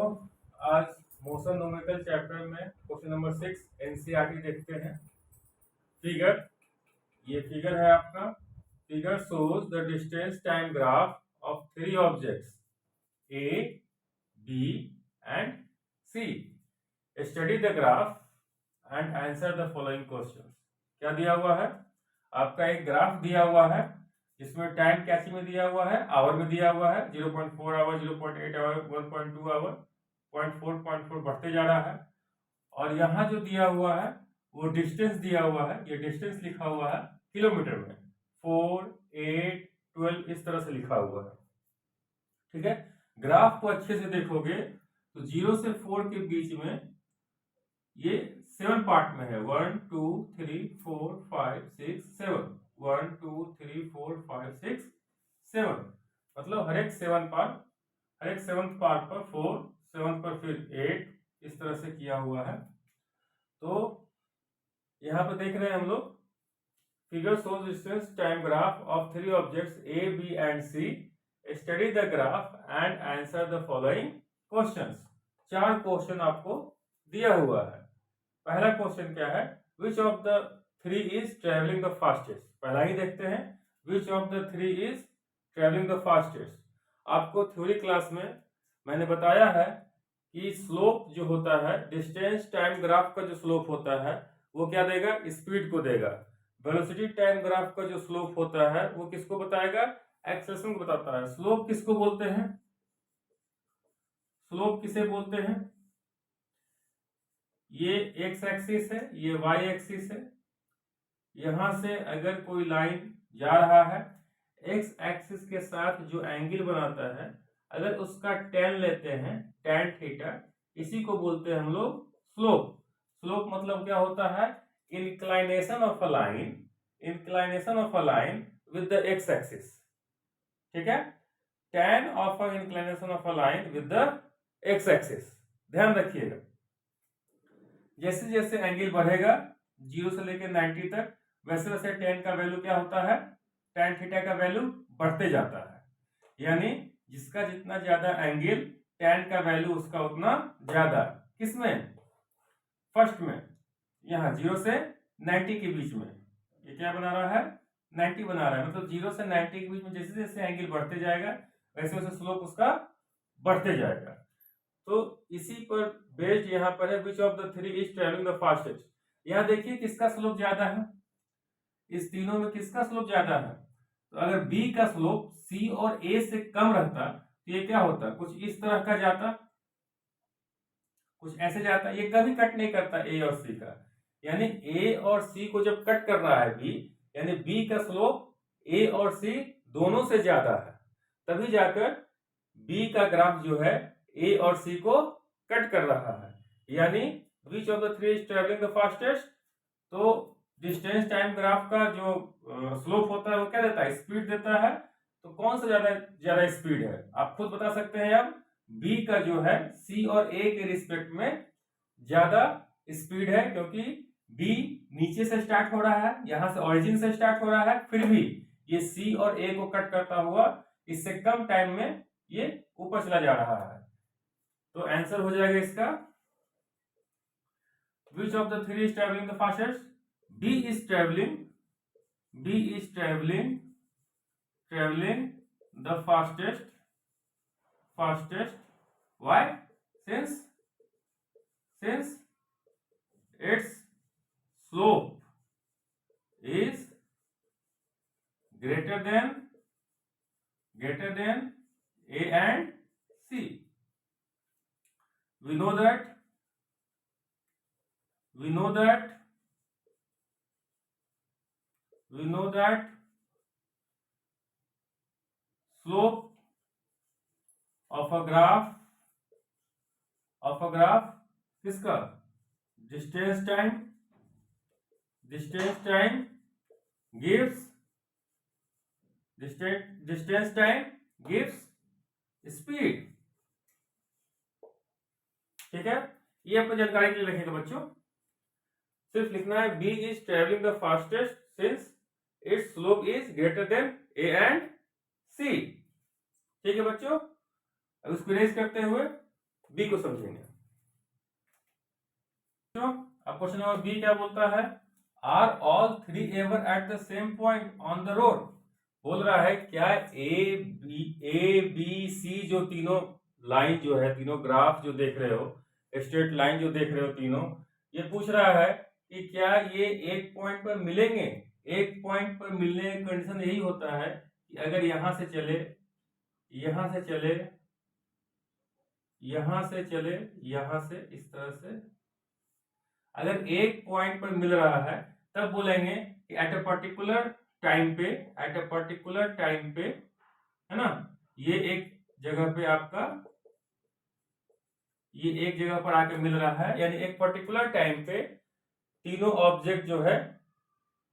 बच्चों, आज motion numerical chapter में क्वेश्चन नंबर 6 एनसीईआरटी देखते हैं। फिगर, ये फिगर है आपका। Figure shows the distance time graph of 3 objects A, B and C. Study the graph and answer the following question. क्या दिया हुआ है? आपका एक ग्राफ दिया हुआ है जिसमें टाइम कैसी में दिया हुआ है, आवर में दिया हुआ है। 0.4 आवर, 0.8 आवर, 1.2 आवर, 0.4 बढ़ते जा रहा है। और यहाँ जो दिया हुआ है वो डिस्टेंस दिया हुआ है। ये डिस्टेंस लिखा हुआ है किलोमीटर में, 4, 8, 12 इस तरह से लिखा हुआ है। ठीक है, ग्राफ को अच्छे से देखोगे तो 0 से 4 के बीच में ये 7 पार्ट में है। 1, 2, 3, 4, 5, 6, 7। 1, 2, 3, 4, 5, 6, 7 मतलब हर एक 7 पार्ट, हर एक 7th पार्ट पर 4, 7 पर फिर 8 इस तरह से किया हुआ है। तो यहाँ पे देख रहे हैं हम लोग, figure shows distance time graph of 3 objects A, B and C. Study the graph and answer the following questions. 4 question आपको दिया हुआ है। पहला क्वेश्चन क्या है? Which of the 3 is travelling the fastest. पहला ही देखते हैं, which of the 3 is travelling the fastest. आपको थ्योरी क्लास में मैंने बताया है कि स्लोप जो होता है, डिस्टेंस टाइम ग्राफ का जो स्लोप होता है वो क्या देगा? स्पीड को देगा। वेलोसिटी टाइम ग्राफ का जो स्लोप होता है वो किसको बताएगा? एक्सेलरेशन को बताता है। स्लोप किसको बोलते हैं? स्लोप किसे बोलते हैं? ये एक्स एक्सिस है, ये वाई एक्सिस है। यहां से अगर कोई लाइन जा रहा है, एक्स एक्सिस के साथ जो एंगल बनाता है, अगर उसका tan लेते हैं, tan थीटा, इसी को बोलते हैं हम लोग स्लोप। स्लोप मतलब क्या होता है? Inclination of a line, inclination of a line with the x axis. ठीक है, tan of a inclination of a line with the x axis. ध्यान रखिएगा, जैसे जैसे एंगल बढ़ेगा 0 से लेकर 90 तक, वैसे वैसे tan का वैल्यू क्या होता है? tan थीटा का वैल्यू बढ़ते जाता है। यानी जिसका जितना ज्यादा एंगल, tan का वैल्यू उसका उतना ज्यादा। किसमें? फर्स्ट में, यहाँ 0 से 90 के बीच में। ये क्या बना रहा है? 90 बना रहा है। मतलब 0 से 90 के बीच में जैसे जैसे एंगल बढ़ते जाएगा वैसे वैसे स्लोप उसका बढ़ते जाएगा। तो इसी पर बेस्ड यहाँ पर है, which of the 3 is travelling the fastest. यहाँ देखिए किसका स्लोप ज्यादा है, इस तीनों में किसका स्लोप ज्यादा है? तो अगर B का स्लोप C और A से कम रहता तो ये क्या होता? कुछ इस तरह का जाता, कुछ ऐसे जाता। ये कभी कट नहीं करता A और C का। यानी A और C को जब कट कर रहा है B, यानी B का स्लोप A और C दोनों से ज्यादा है, तभी जाकर B का ग्राफ जो है A और C को कट कर रहा है। यानी विच of the 3 is travelling the fastest. तो डिस्टेंस टाइम ग्राफ का जो स्लोप होता है वो क्या देता है? स्पीड देता है। तो कौन सा ज्यादा ज्यादा स्पीड है? आप खुद बता सकते हैं। अब B का जो है C और A के रिस्पेक्ट में ज्यादा स्पीड है, क्योंकि B नीचे से स्टार्ट हो रहा है, यहां से ओरिजिन से स्टार्ट हो रहा है, फिर भी ये C और A को कट करता हुआ इससे कम टाइम में ये ऊपर चला जा रहा है। तो आंसर हो जाएगा इसका, which of the 3 is traveling the fastest? B is traveling the fastest. Why? Since its slope is greater than A and C. We know that slope of a graph किसका? Distance time gives speed. ठीक है, ये अपनी जानकारी के लिए लिखेगा बच्चों। सिर्फ लिखना है B is traveling the fastest since its slope is greater than A and C। ठीक है बच्चों, अब इसको इरेज करते हुए बी को समझेंगे। अब क्वेश्चन नंबर बी क्या बोलता है, are all three ever at the same point on the road. बोल रहा है क्या ए बी सी जो तीनों लाइन जो है, तीनों ग्राफ जो देख रहे हो, स्ट्रेट लाइन जो देख रहे हो तीनों, ये पूछ रहा है कि क्या ये एक पॉइंट पर मिलेंगे। एक पॉइंट पर मिलने का कंडीशन यही होता है कि अगर यहां से चले, यहां से चले, यहां से चले, यहां से इस तरह से, अगर एक पॉइंट पर मिल रहा है तब बोलेंगे कि एट अ पर्टिकुलर टाइम पे, एट अ पर्टिकुलर टाइम पे, है ना, ये एक जगह पे आपका, ये एक जगह पर आके मिल रहा है, यानी एक पर्टिकुलर टाइम पे तीनों ऑब्जेक्ट जो है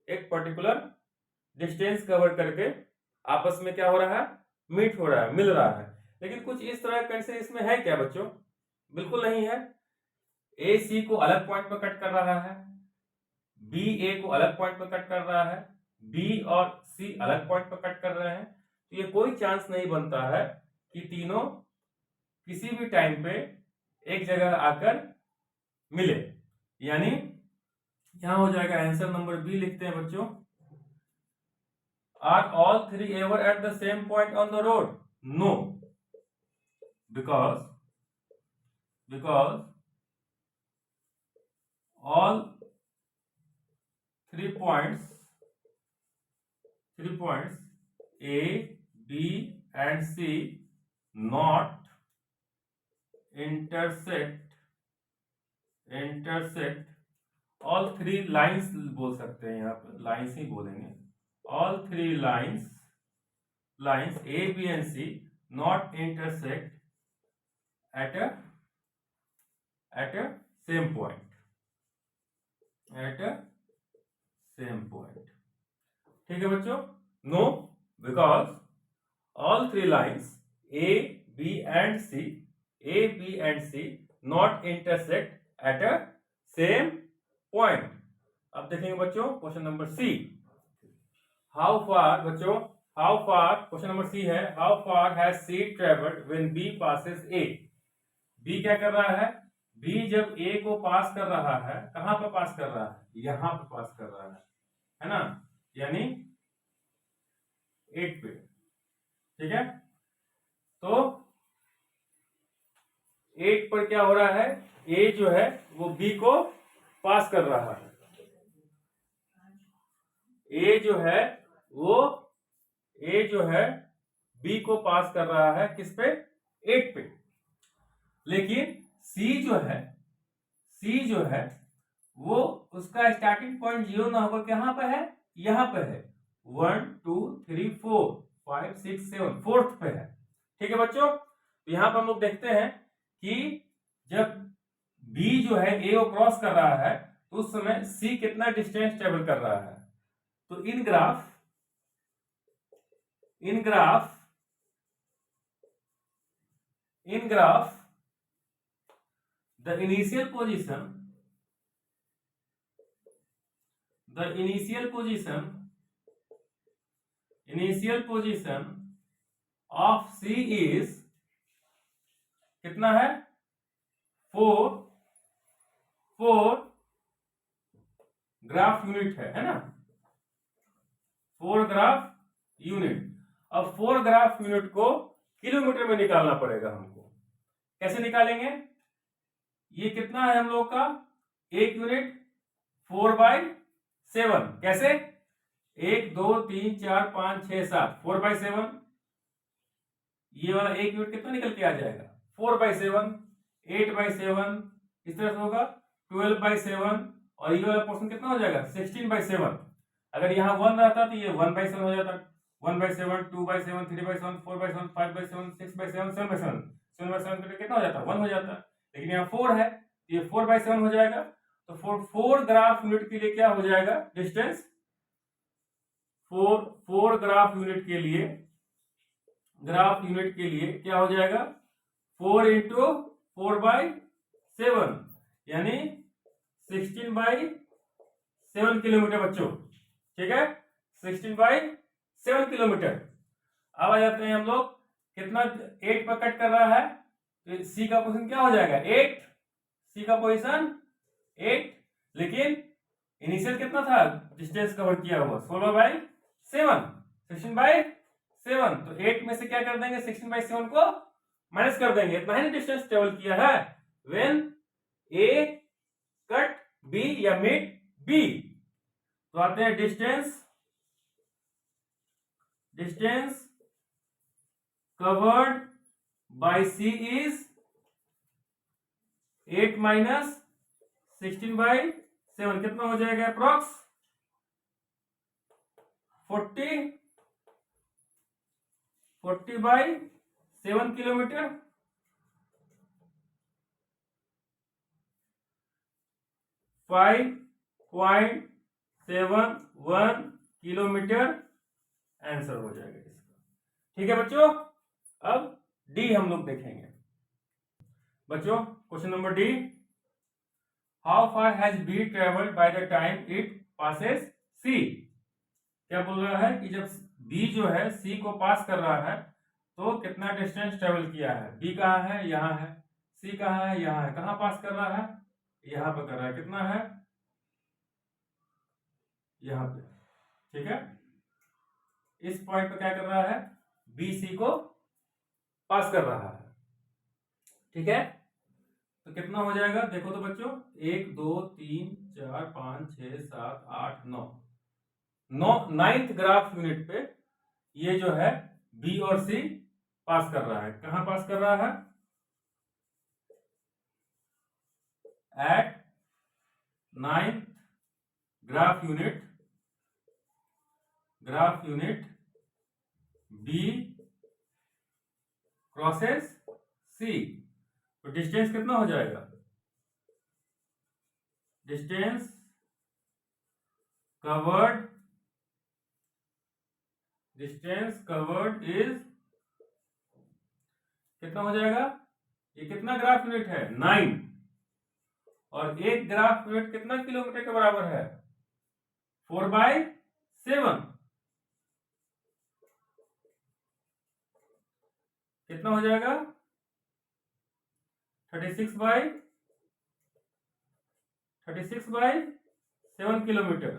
एक पर्टिकुलर डिस्टेंस कवर करके आपस में क्या हो रहा है, मीट हो रहा है, मिल रहा है। लेकिन कुछ इस तरह कैसे इसमें है क्या बच्चों, बिल्कुल नहीं है। ए सी को अलग पॉइंट पर कट कर रहा है, बी ए को अलग पॉइंट पर कट कर रहा है, बी और सी अलग पॉइंट पर कट कर रहे हैं। तो ये कोई चांस नहीं बनता है कि तीनों किसी भी टाइम पे एक जगह आकर मिले। यानी यहां हो जाएगा आंसर नंबर बी, लिखते हैं बच्चों, are all three ever at the same point on the road. No, because all three points A, B and C not intersect all three lines, बोल सकते हैं यहाँ पर लाइन्स ही बोलेंगे, all three lines A, B and C not intersect at a same point, ठीक है बच्चों। No, because all three lines A, B and C not intersect at a same point. अब देखेंगे बच्चों question number C, how far, बच्चों how far, question number C है, how far has C travelled when B passes A. B क्या कर रहा है, B जब ए को पास कर रहा है, कहां पर पास कर रहा है, यहां पर पास कर रहा है ना, यानी 8 पे, ठीक है। तो 8 पर क्या हो रहा है, ए जो है वो बी को पास कर रहा है, ए जो है वो ए जो है बी को पास कर रहा है, किस पे, 8 पे। लेकिन सी जो है वो उसका स्टार्टिंग पॉइंट 0 ना होकर कहां पे है, यहां पे है, 1 2 3 4 5 6 7 फोर्थ पे है, ठीक है बच्चों। तो यहां पर हम लोग देखते हैं कि जब बी जो है ए को क्रॉस कर रहा है तो उस समय सी कितना डिस्टेंस ट्रेवल कर रहा है। तो इन graph the initial position of C is कितना है, 4 ग्राफ यूनिट है ना, 4 ग्राफ यूनिट। अब 4 ग्राफ यूनिट को किलोमीटर में निकालना पड़ेगा हमको। कैसे निकालेंगे, ये कितना है हम लोग का, एक यूनिट 4/7, कैसे, 1 2 3 4 5 6 7 4/7, ये वाला एक यूनिट कितना निकल के आ जाएगा, 4/7, 8/7, इस तरह से होगा 12/7, और ये वाला पोर्शन कितना हो जाएगा, 16/7। अगर यहाँ 1 रहता तो ये 1/7 हो जाता, 1/7, 2/7, 3/7, 4/7, 5/7, 6/7, 7/7, 7/7 कितना हो जाता, 1 हो जाता। लेकिन यहाँ 4 है तो ये 4/7 हो जाएगा। तो 4 ग्राफ यूनिट के लिए क्या हो जाएगा डिस्टेंस, 4 ग्राफ यूनिट के लिए क्या हो जाएगा, 4 इंटू 4/7 यानी 16/7 किलोमीटर बच्चों, ठीक है, 16/7 किलोमीटर। अब आ जाते हैं हम लोग, कितना 8 पर कट कर रहा है, तो सी का पोजीशन क्या हो जाएगा 8, सी का पोजीशन 8, लेकिन इनिशियल कितना था डिस्टेंस कवर किया हुआ 16/7, 16/7, तो 8 में से क्या कर देंगे 16/7 को माइनस कर देंगे, इतना ही डिस्टेंस ट्रेवल किया है व्हेन ए कट बी या मीट बी। तो आते हैं distance covered by C is 8 minus 16/7, कितना हो जाएगा अप्रोक्स 40/7 किलोमीटर, 5.71 किलोमीटर आंसर हो जाएगा इसका। ठीक है बच्चों, अब डी हम लोग देखेंगे। बच्चों question number D, how far has B travelled by the time it passes C. क्या बोल रहा है कि जब बी जो है सी को पास कर रहा है तो कितना डिस्टेंस ट्रेवल किया है। बी कहाँ है, यहाँ है, सी कहाँ है, यहाँ है, कहाँ पास कर रहा है, यहाँ पे कर रहा है, कितना है यहाँ पे। ठीक है, इस पॉइंट पे क्या कर रहा है बी सी को पास कर रहा है। ठीक है, तो कितना हो जाएगा देखो तो बच्चों, 1 2 3 4 5 6 7 8 9, 9th ग्राफ यूनिट पे ये जो है बी और सी पास कर रहा है। कहां पास कर रहा है, at 9th graph unit B crosses C. तो डिस्टेंस कितना हो जाएगा, डिस्टेंस कवर्ड इज कितना हो जाएगा, ये कितना ग्राफ यूनिट है 9, और एक ग्राफ यूनिट कितना किलोमीटर के बराबर है 4/7, कितना हो जाएगा 36/7 किलोमीटर,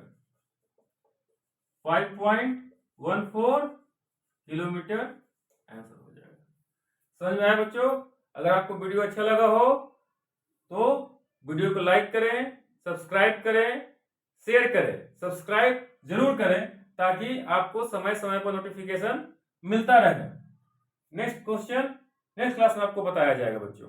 5.14 किलोमीटर आंसर हो जाएगा। समझ में आया बच्चों? अगर आपको वीडियो अच्छा लगा हो तो वीडियो को लाइक करें, सब्सक्राइब करें, शेयर करें। सब्सक्राइब जरूर करें ताकि आपको समय समय पर नोटिफिकेशन मिलता रहे। नेक्स्ट क्वेश्चन नेक्स्ट क्लास में आपको बताया जाएगा बच्चों।